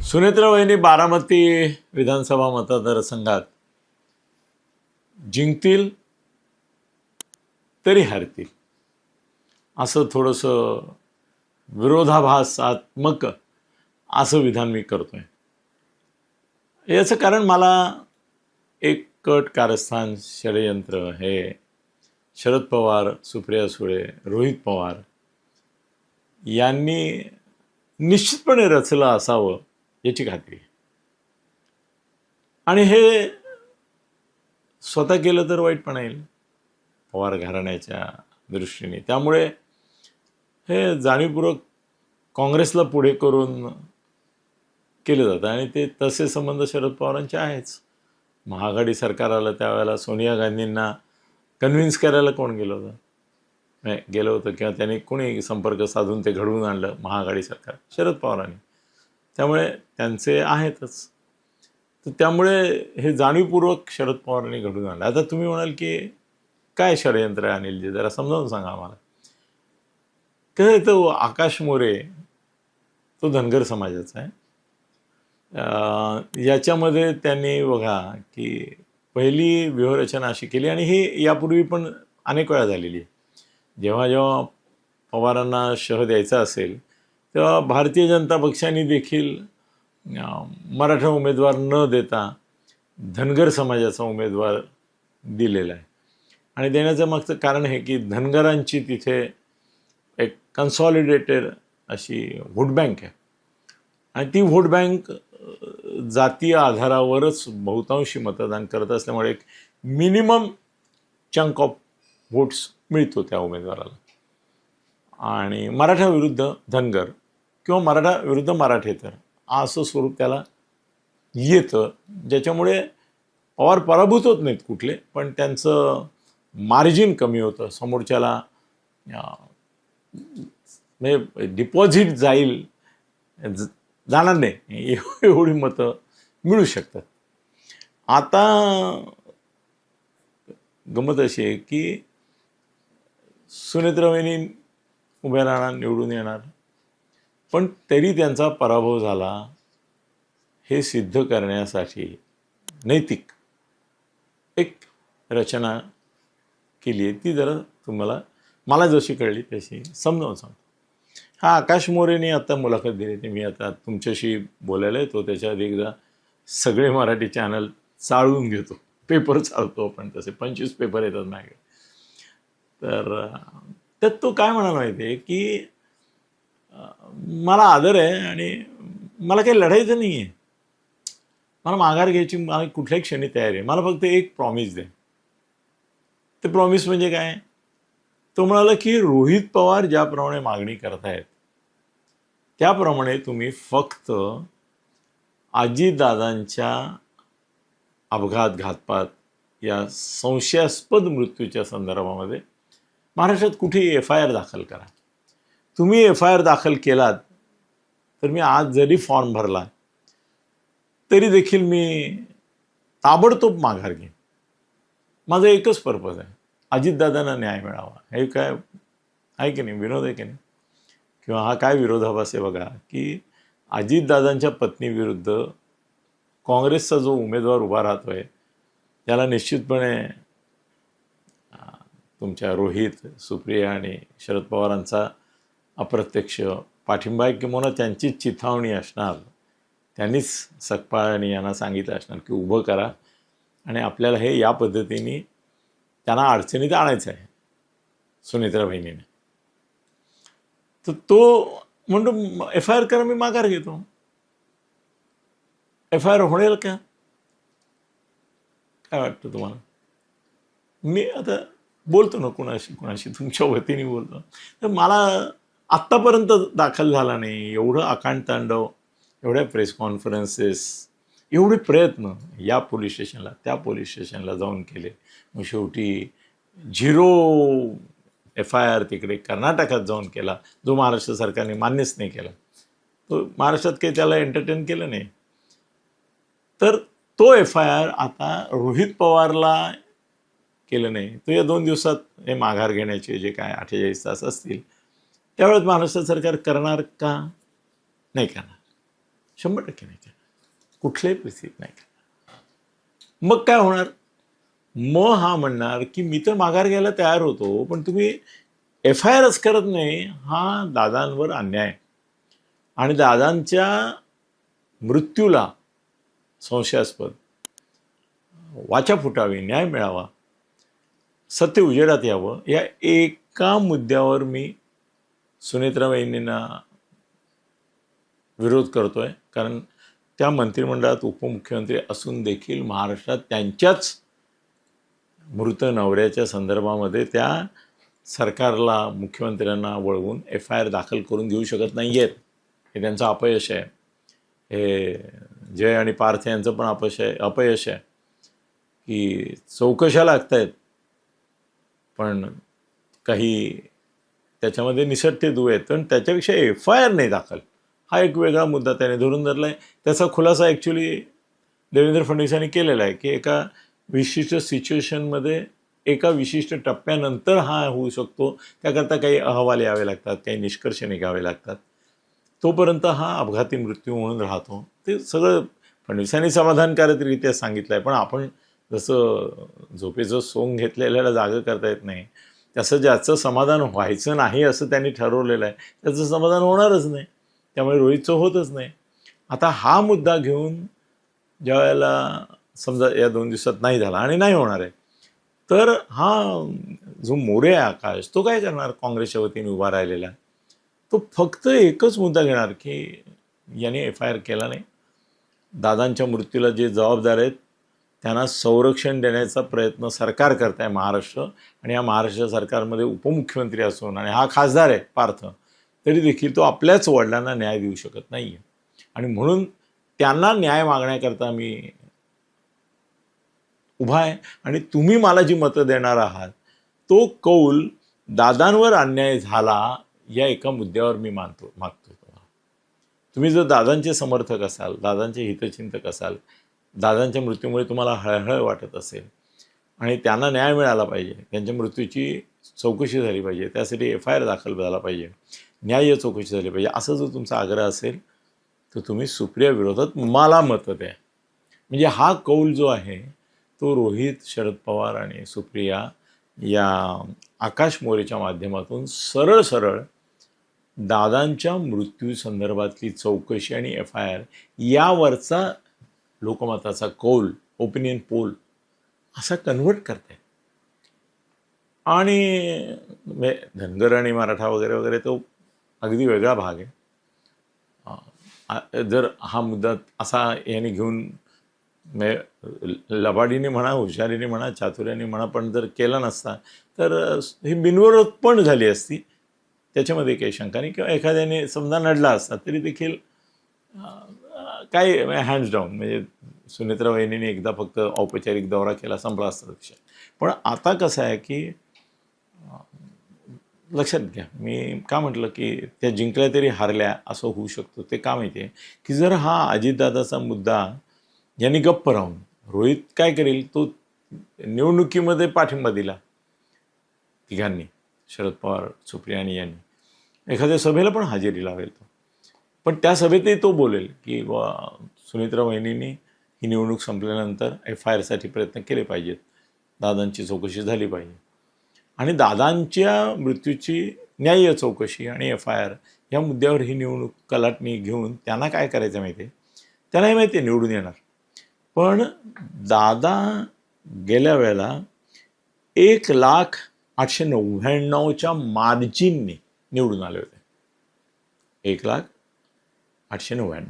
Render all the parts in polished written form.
सुनेत्रा वहिनी बारामती विधानसभा मतदारसंघात जिंकतील तरी हारतील असं थोडंसं विरोधाभासात्मक असं विधान मी करतोय. याचं कारण मला एक कट कारस्थान षडयंत्र हे शरद पवार, सुप्रिया सुळे, रोहित पवार यांनी निश्चितपणे रचलं असावं याची खात्री आहे. आणि हे स्वतः केलं तर वाईट पण येईल पवार घराण्याच्या दृष्टीने. त्यामुळे हे जाणीवपूर्वक काँग्रेसला पुढे करून केलं जातं आणि ते तसे संबंध शरद पवारांचे आहेच. महाआघाडी सरकार आलं त्यावेळेला सोनिया गांधींना कन्व्हिन्स करायला कोण गेलं होतं? नाही गेलं होतं किंवा त्यांनी कोणी संपर्क साधून ते घडवून आणलं महाआघाडी सरकार? शरद पवारांनी. त्यामुळे त्यांचे आहेतच. तर त्यामुळे हे जाणीवपूर्वक शरद पवारांनी घडवून आणलं. आता तुम्ही म्हणाल की काय षडयंत्र आहे अनिलजी, जरा समजावून सांगा आम्हाला. कसं आहे, तो आकाश मोरे तो धनगर समाजाचा आहे. याच्यामध्ये त्यांनी बघा की पहिली व्यूहरचना अशी केली आणि ही यापूर्वी पण अनेक वेळा झालेली आहे. जेव्हा जेव्हा पवारांना शह द्यायचा असेल तेव्हा भारतीय जनता पक्षाने देखील मराठा उमेदवार न देता धनगर समाजाचा उमेदवार दिलेला आहे. आणि देण्याचं मागचं कारण हे की धनगरांची तिथे एक कन्सॉलिडेटेड अशी व्होट बँक आहे आणि ती व्होट बँक जातीय आधारावरच बहुतांशी मतदान करत असल्यामुळे एक मिनिमम चंक ऑफ व्होट्स मिळतो त्या उमेदवाराला. आणि मराठा विरुद्ध धनगर किंवा मराठा विरुद्ध मराठेतर असं स्वरूप त्याला येतं, ज्याच्यामुळे पवार पराभूत होत नाहीत कुठले, पण त्यांचं मार्जिन कमी होतं. समोरच्याला म्हणजे डिपॉझिट जाणार नाही एवढी मतं मिळू शकतात. आता गमत अशी आहे की सुनेत्रा वहिनी उभ्या राहणार, निवडून येणार, पण तरी त्यांचा पराभव झाला हे सिद्ध करण्यासाठी नैतिक एक रचना केली आहे. ती जरा मला जशी कळली तशी समजावून सांगतो. हा आकाश मोरेने आता मुलाखत दिली होती. मी आता तुमच्याशी बोलायला येतो त्याच्या आधी एकदा सगळे मराठी चॅनल चाळून घेतो. पेपर चालतो आपण, तसे 25 पेपर येतात मागे. तर त्यात तो काय म्हणाला माहिती आहे की मला आदर आहे आणि मला काही लढायचं नाही आहे, मला माघार घ्यायची मला कुठल्याही क्षणी तयारी आहे, मला फक्त एक प्रॉमिस दे. ते प्रॉमिस म्हणजे काय? तो म्हणाला की रोहित पवार ज्याप्रमाणे मागणी करतायत त्याप्रमाणे तुम्ही फक्त अजितदादांच्या अपघात घातपात या संशयास्पद मृत्यूच्या संदर्भामध्ये महाराष्ट्रात कुठेही FIR दाखल करा. तुम्ही FIR दाखल केलात तर मी आज जरी फॉर्म भरला तरी देखील मी ताबडतोब माघार घेईन. माझा एकच पर्पज आहे, अजितदादांना न्याय मिळावा. हे काय आहे की नाही, विनोद आहे की नाही? किंवा हा काय विरोधाभास आहे बघा की अजितदादांच्या पत्नीविरुद्ध काँग्रेसचा जो उमेदवार उभा राहतो आहे त्याला निश्चितपणे तुमच्या रोहित, सुप्रिया आणि शरद पवारांचा अप्रत्यक्ष पाठिंबा आहे किंवा त्यांचीच चिथावणी असणार. त्यांनीच सकपाळांनी यांना सांगितलं असणार की उभं करा आणि आपल्याला हे या पद्धतीने त्यांना अडचणीत आणायचं आहे सुनेत्रा बहिणीने. तर तो म्हणतो FIR करा, मी माघार घेतो. FIR होईल का? काय वाटतं तुम्हाला? मी आता बोलतो ना कुणाशी तुमच्या वतीने बोलतो. तर मला आत्तापर्यंत दाखल झाला नाही. एवढं आकांड तांडव, एवढ्या प्रेस कॉन्फरन्सेस, एवढे प्रयत्न या पोलीस स्टेशनला त्या पोलीस स्टेशनला जाऊन केले, मग शेवटी 0 FIR तिकडे कर्नाटकात जाऊन केला, जो महाराष्ट्र सरकारने मान्यच नाही केला. तो महाराष्ट्रात काही त्याला एंटरटेन केलं नाही. तर तो FIR आता रोहित पवारला केलं नाही, तो या 2 दिवसात हे माघार घेण्याचे जे काय 48 तास असतील त्यावेळेस महाराष्ट्र सरकार करणार का? नाही करणार. 100% नाही केलं, कुठल्याही परिस्थितीत नाही केलं. मग काय होणार? मग हा म्हणणार की मी तर माघार घ्यायला तयार होतो, पण तुम्ही FIRच करत नाही, हा दादांवर अन्याय. आणि दादांच्या मृत्यूला संशयास्पद, वाचा फुटावी, न्याय मिळावा, सत्य उजेडात यावं, या एका मुद्द्यावर मी सुनेत्रा वहिनींना विरोध करतोय. कारण त्या मंत्रिमंडळात उपमुख्यमंत्री असून देखील महाराष्ट्रात त्यांच्याच मृत नवऱ्याच्या संदर्भामध्ये त्या सरकारला, मुख्यमंत्र्यांना वळवून FIR दाखल करून घेऊ शकत नाही आहेत. हे त्यांचं अपयश आहे. हे जय आणि पार्थ यांचं पण अपयश आहे की चौकशा लागत आहेत, पण काही त्याच्यामध्ये निसटते दुवे आहेत, पण त्याच्यापेक्षा FIR नाही दाखल. हा एक वेगळा मुद्दा त्याने धरून धरला आहे. त्याचा खुलासा ॲक्च्युली देवेंद्र फडणवीसांनी केलेला आहे की एका विशिष्ट सिच्युएशनमध्ये, एका विशिष्ट टप्प्यानंतर हा होऊ शकतो. त्याकरता काही अहवाल यावे लागतात, काही निष्कर्ष निघावे लागतात. तोपर्यंत हा अपघाती मृत्यू म्हणून राहतो. ते सगळं फडणवीसांनी समाधानकारकरित्या सांगितलं आहे. पण आपण जसं झोपेचं सोंग घेतलेल्याला जागं करता येत नाही, तसं ज्याचं समाधान व्हायचं नाही असं त्यांनी ठरवलेलं आहे, त्याचं समाधान होणारच नाही. त्यामुळे रोहितचं होतच नाही. आता हा मुद्दा घेऊन ज्या वेळेला समजा या 2 दिवसात नाही झाला आणि नाही होणार आहे, तर हा जो मोरे आहे आकाश, तो काय करणार? काँग्रेसच्या वतीने उभा राहिलेला, तो फक्त एकच मुद्दा घेणार की याने FIR केला नाही, दादांच्या मृत्यूला जे जबाबदार आहेत त्यांना संरक्षण देण्याचा प्रयत्न सरकार करत आहे महाराष्ट्र. आणि या महाराष्ट्र सरकारमध्ये उपमुख्यमंत्री असून आणि हा खासदार आहे पार्थ, तरी देखील तो आपल्याच वडिलांना न्याय देऊ शकत नाही आहे. आणि म्हणून त्यांना न्याय मागण्याकरता मी उभा आहे. आणि तुम्ही मला जी मतं देणार आहात, तो कौल दादांवर अन्याय झाला या एका मुद्द्यावर मी मागतो. तुम्ही जर दादांचे समर्थक असाल, दादांचे हितचिंतक असाल, दादांच्या मृत्यूमुळे तुम्हाला हळहळ वाटत असेल आणि त्यांना न्याय मिळाला पाहिजे, त्यांच्या मृत्यूची चौकशी झाली पाहिजे, त्यासाठी FIR दाखल झाला पाहिजे, न्याय्य चौकशी झाली पाहिजे, असं जर तुमचा आग्रह असेल तर तुम्ही सुप्रिया विरोधात मला मतं द्या. म्हणजे हा कौल जो आहे तो रोहित, शरद पवार आणि सुप्रिया या आकाश मोरेच्या माध्यमातून सरळ सरळ दादांच्या मृत्यू संदर्भातली चौकशी आणि FIR यावरचा लोकमताचा कौल, ओपिनियन पोल असा कन्व्हर्ट करते. आणि धनगर आणि मराठा वगैरे वगैरे तो अगदी वेगळा भाग आहे. जर हा मुद्दा असा याने घेऊन लबाडीने म्हणा, हुशारीने म्हणा, चातुर्याने म्हणा, पण जर केला नसता तर ही बिनविरोध पण झाली असती, त्याच्यामध्ये काही शंका नाही. किंवा एखाद्याने समजा नडला असता तरी देखील काय हँड्स डाऊन, म्हणजे सुनेत्रा वहिनीने एकदा फक्त औपचारिक दौरा केला, संपला असता विषय. पण आता कसं आहे की लक्षात घ्या, मी का म्हटलं की त्या जिंकल्या तरी हारल्या असं होऊ शकतं. ते का माहिती आहे की जर हा अजितदादाचा मुद्दा यांनी गप्प राहून, रोहित काय करेल, तो निवडणुकीमध्ये पाठिंबा दिला तिघांनी, शरद पवार, सुप्रिया आणि यांनी, एखाद्या सभेला पण हजेरी लावेल तो, पण त्या सभेतही तो बोलेल की सुनेत्रा वहिनींनी ही निवडणूक संपल्यानंतर FIRसाठी प्रयत्न केले पाहिजेत, दादांची चौकशी झाली पाहिजे. आणि दादांच्या मृत्यूची न्याय्य चौकशी आणि FIR या मुद्द्यावर ही निवडणूक कलाटणी घेऊन त्यांना काय करायचं माहिती आहे, त्यांनाही माहिती आहे निवडून येणार. पण दादा गेल्या वेळेला 1,899,000च्या मार्जिनने निवडून आले होते. 1,899,000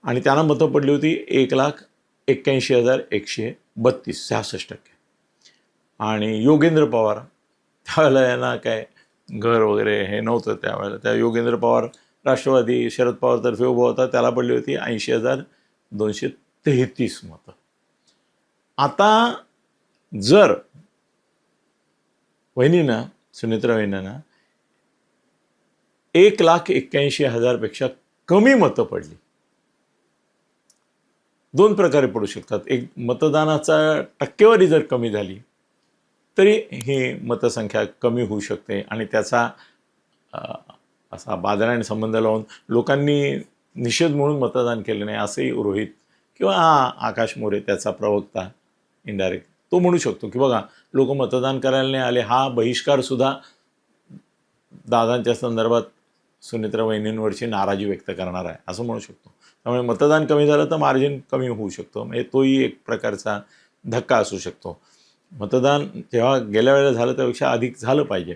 आणि त्यांना मतं पडली होती 1,81,132, 66%. आणि योगेंद्र पवार, त्यावेळेला यांना काय घर वगैरे हे नव्हतं त्यावेळेला, त्या योगेंद्र पवार राष्ट्रवादी शरद पवारतर्फे उभा होता, त्याला पडली होती 80,233 मतं. आता जर वहिनींना, सुनेत्रा वहिनींना 1,81,000पेक्षा कमी मतं पडली, 2 प्रकारे पडू शकतात. एक, मतदानाचा टक्केवारी जर कमी झाली तरी ही मतसंख्या कमी होऊ शकते आणि त्याचा असा बाजाराने संबंध लावून लोकांनी निषेध म्हणून मतदान केलं नाही असंही रोहित किंवा आकाश मोरे त्याचा प्रवक्ता इनडायरेक्ट तो म्हणू शकतो की बघा लोक मतदान करायला नाही आले, हा बहिष्कारसुद्धा दादांच्या संदर्भात सुनेत्रा वहिनींवरची नाराजी व्यक्त करणार आहे असं म्हणू शकतो. त्यामुळे मतदान कमी झालं तर मार्जिन कमी होऊ शकतो, म्हणजे तोही एक प्रकारचा धक्का असू शकतो. मतदान जेव्हा गेल्या वेळेला झालं त्यापेक्षा अधिक झालं पाहिजे,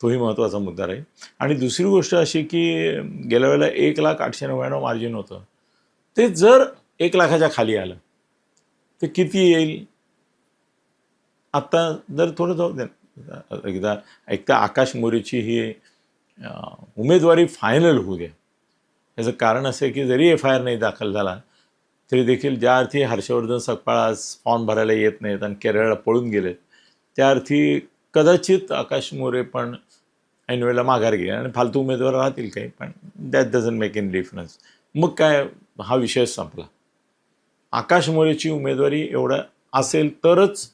तोही महत्त्वाचा मुद्दा राहील. आणि दुसरी गोष्ट अशी की गेल्या वेळेला 1,08,99 मार्जिन होतं, ते जर 1,00,000च्या खाली आलं ते किती येईल? आत्ता जर थोडं जाऊ द्या, एकदा आकाश मोरेची ही उमेदवारी फायनल होऊ द्या. याचं कारण असं आहे की जरी FIR नाही दाखल झाला तरी देखील ज्या अर्थी हर्षवर्धन सकपाळ आज फॉर्म भरायला येत नाहीत आणि केरळला पळून गेलेत, त्या अर्थी कदाचित आकाश मोरे पण ऐनवेळेला माघार घे आणि फालतू उमेदवार राहतील काही, पण that doesn't make any difference. मग काय हा विषय संपला. आकाश मोरेची उमेदवारी एवढं असेल तरच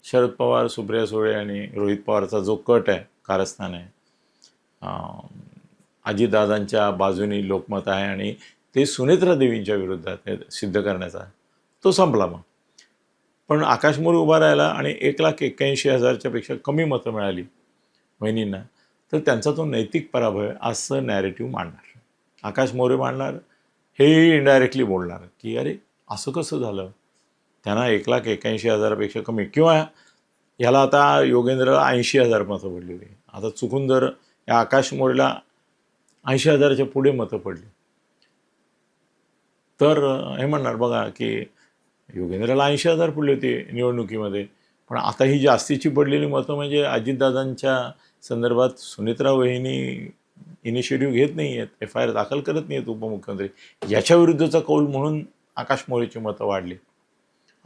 शरद पवार, सुप्रिया सुळे आणि रोहित पवारचा जो कट आहे, कारस्थान आहे, अजितदादांच्या बाजूनी लोकमत आहे आणि ते सुनेत्रा देवींच्या विरोधात सिद्ध करण्याचा, तो संपला. मग पण आकाश मोरे उभा राहिला आणि 1,81,000च्या पेक्षा कमी मतं मिळाली वहिनींना, तर त्यांचा तो नैतिक पराभव आहे असं नॅरेटिव्ह मांडणार आकाश मोरे मांडणार. हेही इनडायरेक्टली बोलणार की अरे असं कसं झालं, त्यांना 1,81,000पेक्षा कमी, किंवा ह्याला आता योगेंद्रला 80,000 मतं पडलेली. आता चुकून जर या आकाश मोरेला 80,000च्या पुढे मतं पडली तर हे म्हणणार बघा की योगेंद्रला 80,000 पडली होती निवडणुकीमध्ये, पण आता ही जास्तीची पडलेली मतं म्हणजे अजितदादांच्या संदर्भात सुनेत्रा वहिनी इनिशिएटिव्ह घेत नाही आहेत, FIR दाखल करत नाही आहेत उपमुख्यमंत्री, याच्या विरुद्धचा कौल म्हणून आकाश मोरेची मतं वाढली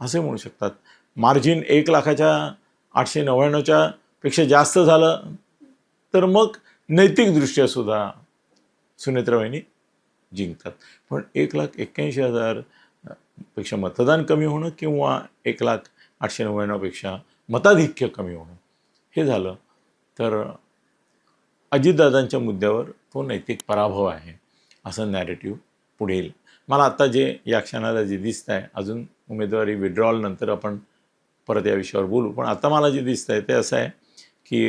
असे म्हणू शकतात. मार्जिन 1,08,99च्या पेक्षा जास्त झालं तर मग नैतिकदृष्ट्या सुद्धा सुनेत्रा वहिनी जिंकतात. पण 1,81,000 पेक्षा मतदान कमी होणं किंवा 1,08,99पेक्षा मताधिक्य कमी होणं हे झालं तर अजितदादांच्या मुद्द्यावर तो नैतिक पराभव आहे असं नॅरेटिव्ह पुढे येईल. मला आत्ता जे या क्षणाला जे दिसतं आहे, अजून उमेदवारी विड्रॉल नंतर आपण परत या विषयावर बोलू, पण आता मला जे दिसतं आहे ते असं आहे की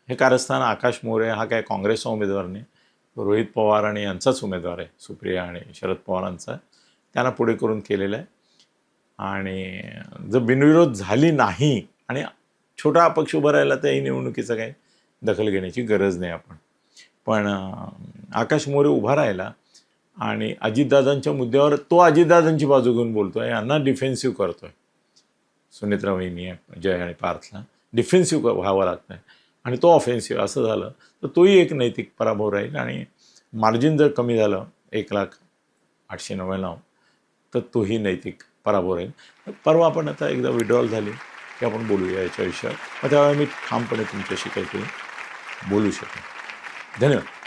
हे कारस्थान आकाश मोरे हा काय काँग्रेसचा उमेदवार नाही, रोहित पवार आणि यांचाच उमेदवार आहे, सुप्रिया आणि शरद पवारांचा, त्यांना पुढे करून केलेलं आहे. आणि जर बिनविरोध झाली नाही आणि छोटा अपक्ष उभा राहिला तर ही निवडणुकीचं काही दखल घेण्याची गरज नाही आपण. पण आकाश मोरे उभा राहिला आणि अजितदादांच्या मुद्द्यावर तो अजितदादांची बाजू घेऊन बोलतो आहे, यांना डिफेन्सिव्ह करतो आहे. सुनेत्रा वहिनी जय आणि पार्थला डिफेन्सिव्ह व्हावं लागतं आहे आणि तो ऑफेन्सिव्ह असं झालं तर तोही एक नैतिक पराभव राहील. आणि मार्जिन जर कमी झालं 1,08,99 तर तोही नैतिक पराभव राहील. परवा आपण आता एकदा विड्रॉल झाली की आपण बोलूया याच्या विषयावर, मग त्यावेळेला मी ठामपणे तुमच्याशी काहीतरी बोलू शकेन. धन्यवाद.